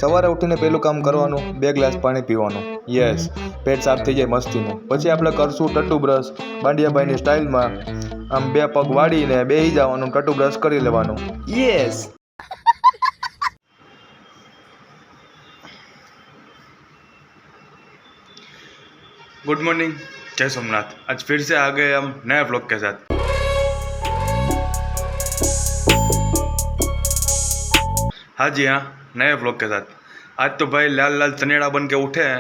સવારે ઉઠીને પહેલું કામ કરવાનું 2 ગ્લાસ પાણી પીવાનું. યસ, પેટ સાફ થઈ જાય મસ્તીનું. પછી આપણે કરશું ટટ્ટુ બ્રશ બાંડિયાભાઈની સ્ટાઇલમાં. આમ 2 પગ વાળીને બેસી જવાનું, ટટ્ટુ બ્રશ કરી લેવાનું. યસ. गुड मॉर्निंग, जय सोमनाथ। आज फिर से आ गए हम नए व्लॉग के साथ। हाँ जी हाँ, नए व्लॉग के साथ। आज तो भाई लाल लाल चनेड़ा बन के उठे हैं,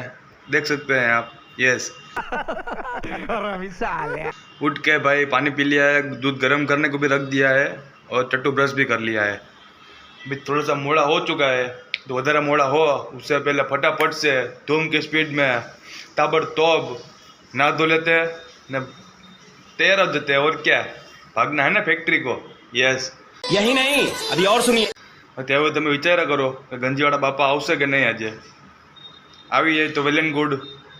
देख सकते हैं आप। यस। उठ के भाई पानी पी लिया है, दूध गर्म करने को भी रख दिया है और टट्टू ब्रश भी कर लिया है। अभी थोड़ा सा मोड़ा हो चुका है, तो वधारा मोड़ा हो उससे पहले फटाफट से धूम की स्पीड में ताबड़तोड़ नहा धो लेते हैं न तैयार हो जाते हैं। और क्या, भागना है ना फैक्ट्री को। यस। यही नहीं, अभी और सुनिए। હવે તમે વિચાર્યા કરો કે ગંજીવાળા બાપા આવશે કે નહીં આજે. આવી જાય તો વેલ એન્ડ ગુડ,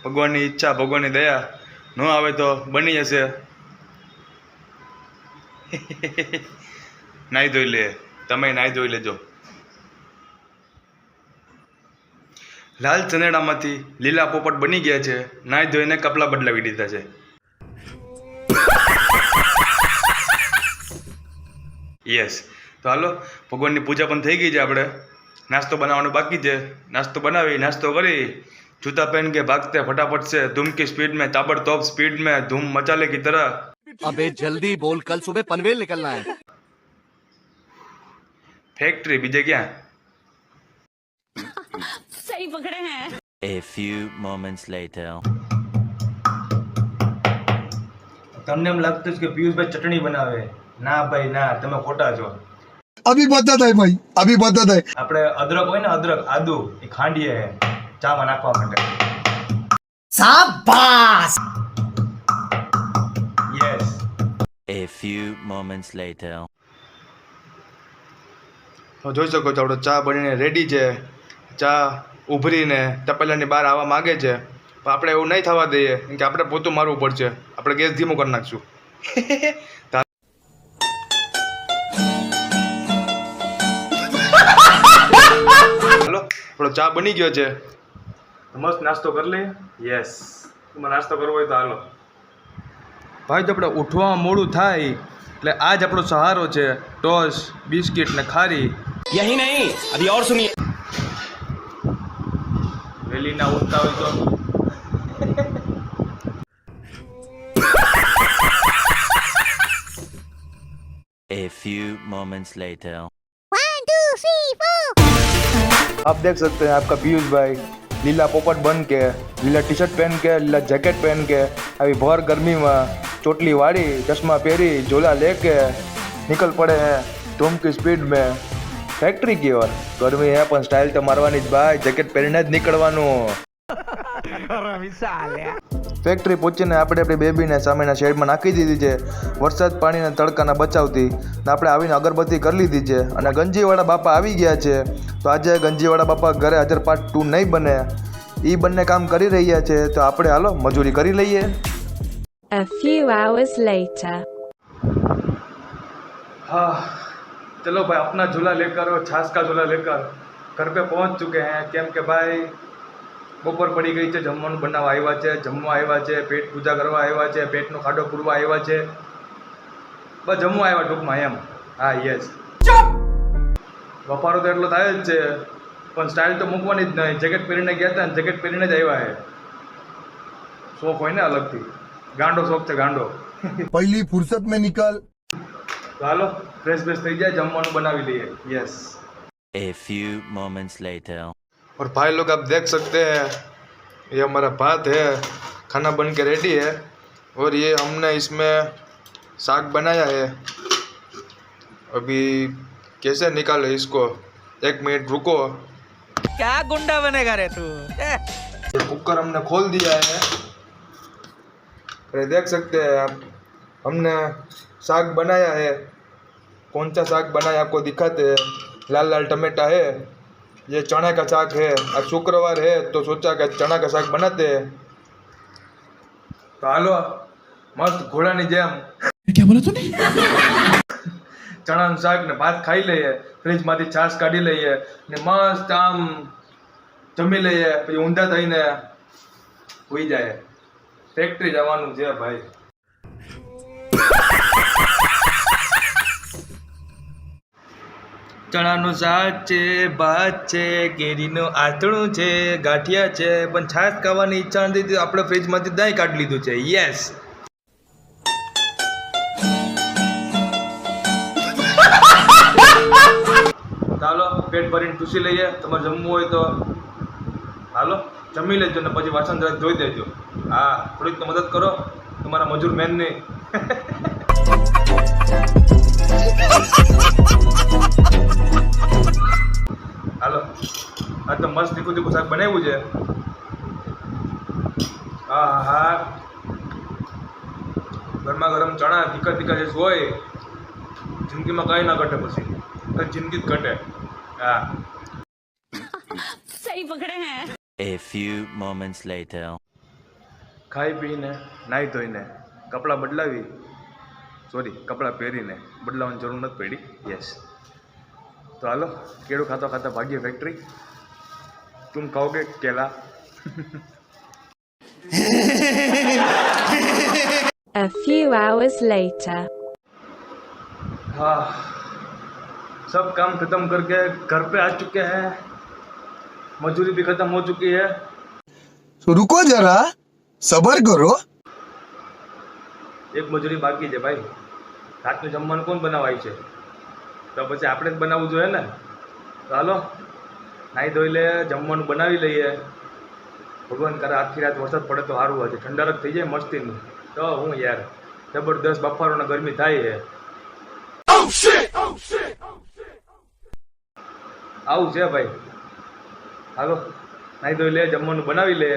ભગવાનની ઈચ્છા, ભગવાનની દયા. ન આવે તો બની જશે. નાહી ધોઈ લે, તમે નાહી ધોઈ લેજો. લાલ ચનેડામાંથી લીલા પોપટ બની ગયા છે. નાહી ધોઈને કપડાં બદલાવી દીધા છે. યસ. તો હાલો, ભગવાનની પૂજા પણ થઈ ગઈ છે. આપણે નાસ્તો બનાવવાનો બાકી છે. નાસ્તો બનાવી, નાસ્તો કરી, जूता पहन के भागते फटाफट से धूम की स्पीड में, ताबड़तोड़ स्पीड में, धूम मचाले की तरह। अबे जल्दी बोल, कल सुबह पनवेल निकलना है। फैक्ट्री बीजे क्या? सही पकड़े हैं। A few moments later. તમને એમ લાગતું છે કે પિયુષભાઈ ચટણી બનાવે? ના ભાઈ ના, તમે ખોટા છો. अभी बता दे भाई, अभी बता दे। આપણે અદરક હોય ને, અદરક, આદુ, એ ખાંડીએ ચામાં નાખવા માટે. शाबाश। Yes. A few moments later. તો જોઈ શકો છો આપણો ચા બનીને રેડી છે. ચા ઉભરીને તપેલાની બહાર આવવા માગે છે, પણ આપણે એવું નહીં થવા દઈએ, કેમ કે આપણે પોતું મારવું પડશે. આપણે ગેસ ધીમો કરી નાખશું. હાલો, આપણો ચા બની ગયો છે. મસ્ત નાસ્તો કરી લઈએ. યસ, તમારે નાસ્તો કરવો હોય તો હાલો. ભાઈ, જો આપણે ઉઠવામાં મોડું થાય એટલે આ જ આપણો સહારો છે. ટોસ, બિસ્કિટ ને ખારી. यही नहीं, अभी और सुनिए। વેલી ના ઉઠતા હોય તો A few moments later. 1 2 3 4। आप देख सकते हैं आपका पीयूष भाई लीला पोपट बन के, लीला टी शर्ट पहन के, लीला जैकेट पहन के, अभी भर गर्मी में चोटली वाड़ी, चश्मा पहरी, झोला लेके निकल पड़े हैं धूम की स्पीड में फैक्ट्री की ओर. गर्मी है પણ સ્ટાઇલ તો મારવાની જ ભાઈ. જેકેટ પહેરીને જ નીકળવાનું. ફેક્ટરી પહોંચીને આપણે આપણી બેબીને સામેના શેડમાં નાખી દીધી છે, વરસાદ પાણીના તડકાના બચાવતી. ને આપણે આવીને અગરબત્તી કરી લીધી છે અને ગંજીવાળા બાપા આવી ગયા છે. તો આજે ગંજીવાળા બાપા ઘરે હાજર પાર્ટ 2 નહીં બને. એ બંને કામ કરી રહ્યા છે, તો આપણે હાલો મજૂરી કરી લઈએ. A few hours later. हाँ, चलो भाई अपना झूला लेकर और छाछ का झूला लेकर घर पे पहुंच चुके हैं. કેમ કે ભાઈ બપોર પડી ગઈ છે, જમવાનું બનાવવા આવ્યા છે, જમવા આવ્યા છે, પેટ પૂજા કરવા આવ્યા છે, પેટનો ખાડો પૂરવા આવ્યા છે, બસ જમવા આવ્યા ટૂંકમાં એમ. હા યસ. બપારો તો એટલો થાય જ છે, પણ સ્ટાઇલ તો મૂકવાની જ નહીં. જેકેટ પહેરીને ગયા હતા ને જેકેટ પહેરીને જ આવ્યા છે. શોખ હોય ને અલગથી, ગાંડો શોખ છે, ગાંડો. पहली फुर्सत में निकल। તો હાલો ફ્રેશ ફ્રેશ થઈ જાય, જમવાનું બનાવી લઈએ. Yes. A few moments later. और भाई लोग आप देख सकते हैं ये हमारा भात है, खाना बन के रेडी है. और ये हमने इसमें साग बनाया है. अभी कैसे निकाले इसको, 1 मिनट रुको. क्या गुंडा बनेगा रे तू। कुकर हमने खोल दिया है. अरे देख सकते हैं आप, हमने साग बनाया है. कौन सा साग बनाया आपको दिखाते हैं. लाल लाल टमाटा है, ये चना का साग है. आज शुक्रवार है तो सोचा कि चना का साग बनाते हैं. तो हालो मस्त घोड़ानी जेम क्या बोला तूने? ચણાનું શાક ને ભાત ખાઈ લઈએ, ફ્રીજમાંથી છાશ કાઢી લઈએ ને મસ્ત આમ જમી લઈએ, પછી ઊંધા થઈને હોઈ જાય. ફેક્ટરી જવાનું છે ભાઈ. ચણાનું શાક છે, ભાત છે, કેરીનું આથણું છે, ગાંઠિયા છે, પણ છાશ ખાવાની ઈચ્છા નથી તો આપણે ફ્રીજમાંથી દહીં કાઢી લીધું છે. યસ. ચાલો પેટ ભરીને ટૂસી લઈએ. તમારે જમવું હોય તો હાલો જમી લેજો ને પછી વાસણ જરાક ધોઈ દેજો. હા, થોડીક તો મદદ કરો તમારા મજૂર મેનની. હાલો, આ તો મસ્ત તીખું તીખું શાક બનાવ્યું છે. હા હા, ગરમા ગરમ ચણા તીખા તીખા જે હોય જિંદગીમાં કાંઈ ના ઘટે, પછી જિંદગી જ ઘટે. હા, सही पकड़े हैं. A few moments later. ખાઈ પીને નાહી ધોઈને કપડાં બદલાવી, કપડાં પહેરીને બદલાવાની જરૂર નથી પડી. યસ. તો હાલો કેળું ખાતા ખાતા ભાગીએ ફેક્ટરી. તુમ ખાઓગે કેલા? A few hours later. हाँ, सब काम खत्म करके घर पे आ चुके हैं. मजदूरी भी खत्म हो चुकी है. तो रुको जरा, सबर करो. એક મજૂરી બાકી છે ભાઈ. રાતનું જમવાનું કોણ બનાવાય છે? તો પછી આપણે જ બનાવવું જોઈએ ને. તો હાલો નાહી ધોઈ લે, જમવાનું બનાવી લઈએ. ભગવાન કરે આખી રાત વરસાદ પડે તો સારું હોય છે, ઠંડક થઈ જાય મસ્તીનું. તો હું યાર જબરદસ્ત બફારોને ગરમી થાય છે. આવું છે ભાઈ. હાલો નાહી ધોઈ લે, જમવાનું બનાવી લે,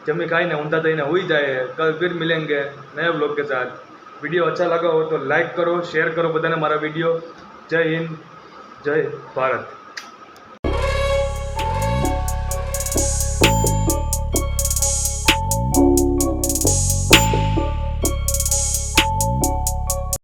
जमी खाई ऊंधा थी हुई जाए. कल फिर मिलेंगे नए व्लॉग के साथ. वीडियो अच्छा लगा हो तो लाइक करो, शेयर करो बधाने मारा वीडियो. जय हिंद, जय भारत.